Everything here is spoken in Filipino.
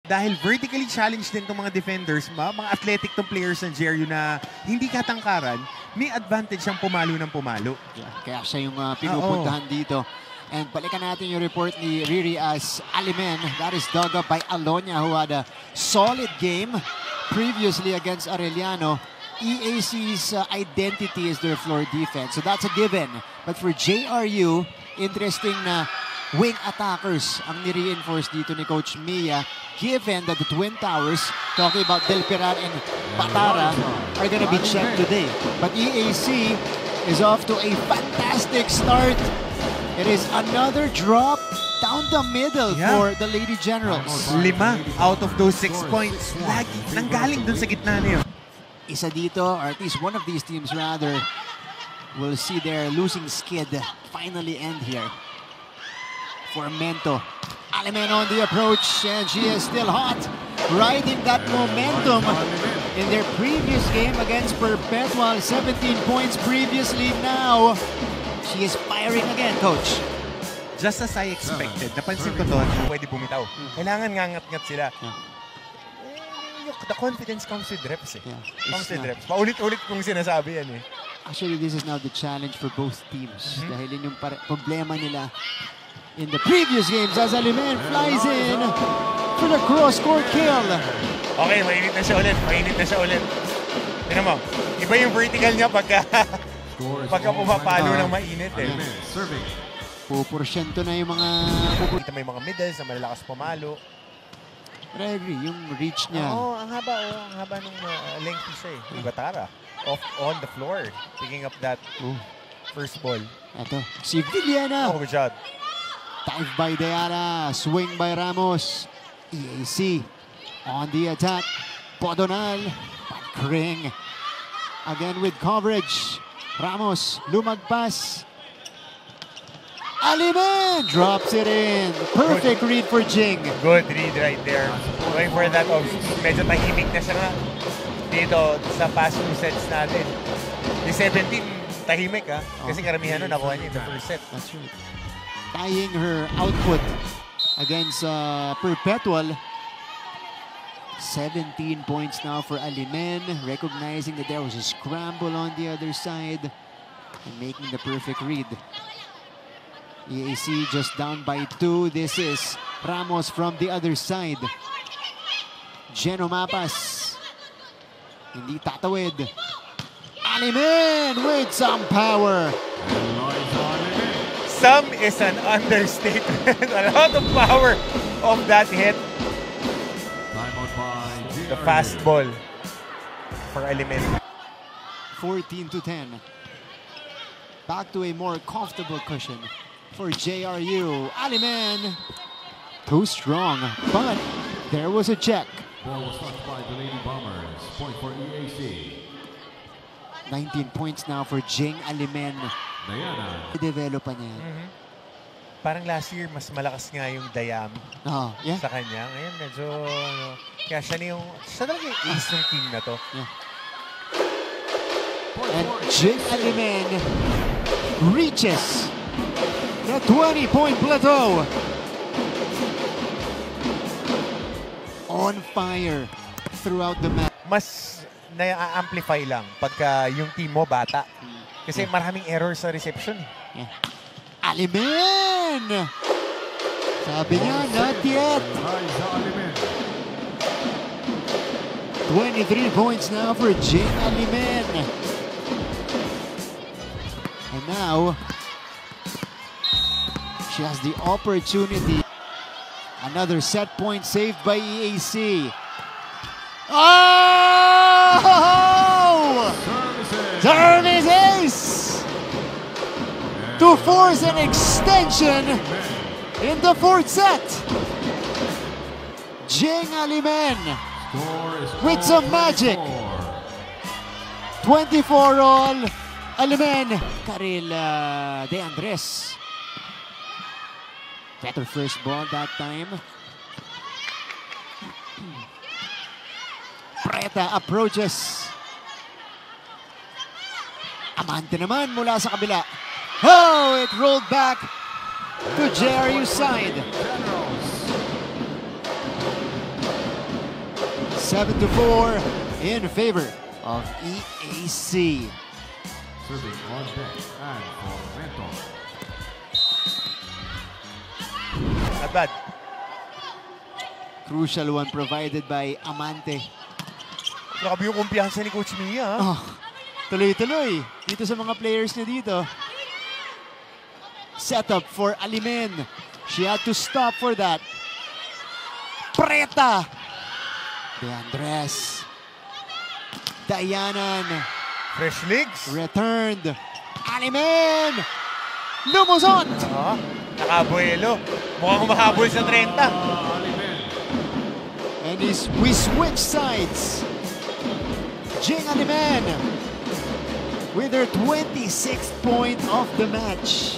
Dahil vertically challenged din itong mga defenders, mga athletic tong players ng JRU na hindi katangkaran, may advantage siyang pumalo ng pumalo. Yeah, kaya siya yung pinupuntahan dito. And balikan natin yung report ni Riri as Alimen. That is dug up by Alonia, who had a solid game previously against Arellano. EAC's identity is their floor defense, so that's a given. But for JRU, interesting na wing attackers ang ni-reinforce dito ni Coach Mia, given that the Twin Towers, talking about Del Pilar and Patara, are gonna be checked today. But EAC is off to a fantastic start. It is another drop down the middle for the Lady Generals. 5 out of those 6 points, lagi nanggaling dun sa gitna na yun. Isa dito, or at least one of these teams rather, will see their losing skid finally end here. For Mento. Alimen on the approach, and she is still hot, riding that momentum in their previous game against Perpetual. 17 points previously. Now she is firing again, Coach. Just as I expected, napansin ko doon, pwede bumitaw. Kailangan ngangat-ngat sila. The confidence comes with reps eh. Comes with reps. Paulit-ulit kong sinasabi yan eh. Actually, this is now the challenge for both teams. Dahil yun yung problema nila in the previous games as Alimen flies in for the cross-court kill. Okay, mainit na siya ulit. Mainit na siya ulit. Tignan mo, iba yung vertical niya pagka pumapalo ng mainit eh. Puporsyento na yung mga... Kita may mga middles na malalakas pumalo. But I agree, yung reach niya. Ang haba nung lengthy siya eh. Batara, on the floor, picking up that first ball. Ito, si Villena. Oh, good job. Dive by Diana, swing by Ramos. EAC on the attack. Podonal, Kring. Again with coverage. Ramos, lumagpas. Alimen drops it in. Perfect read for Jing. Good read right there. Going for that medyo tahimik na siya nga dito sa past 2 sets natin. Yung 17, tahimik ha. Kasi karamihan nun nakuha niya in the first set. That's right. Tying her output against Perpetual. 17 points now for Alimen, recognizing that there was a scramble on the other side and making the perfect read. EAC just down by 2. This is Ramos from the other side. Geno Mapas. Hindi tatawid. Alimen with some power. Some is an understatement. A lot of power of that hit. The fast ball for Alimen. 14-10. Back to a more comfortable cushion for JRU. Alimen, too strong, but there was a check. Ball was touched by the Lady Bombers. Point for EAC. 19 points now for Jing Alimen. Diana. I-develop pa niya. Parang last year, mas malakas nga yung Dayam sa kanya. Ngayon, medyo, kaya siya talaga yung ace ng team na to. And Jing Alimen reaches the 20-point plateau. On fire throughout the match. Mas na-amplify lang pagka yung team mo bata. Kasi maraming errors sa reception. Alimen! Sabi niya, not yet. 23 points now for Jing Alimen. And now, she has the opportunity. Another set point saved by EAC. Oh! Service ace! To force an extension in the 4th set. Jing Alimen with some magic. 24 all. Alimen. Karil De Andres. Better first ball that time. Preta approaches. Amante naman mula sa kabila. Oh, it rolled back to JRU's side. 7-4 in favor of EAC. Serving on deck and for Mentor. Not bad. Crucial one provided by Amante. Grabe yung kumpiyansa ni Coach Mia. Oh, tuloy-tuloy dito sa mga players niya dito. Setup for Alimen. She had to stop for that. Preta. De Andres. Dayanan. Fresh legs. Returned. Alimen. Lumuzon. Nakabuelo. Mukhang humahabol sa 30. And we switch sides. Jing Alimen with her 26th point of the match.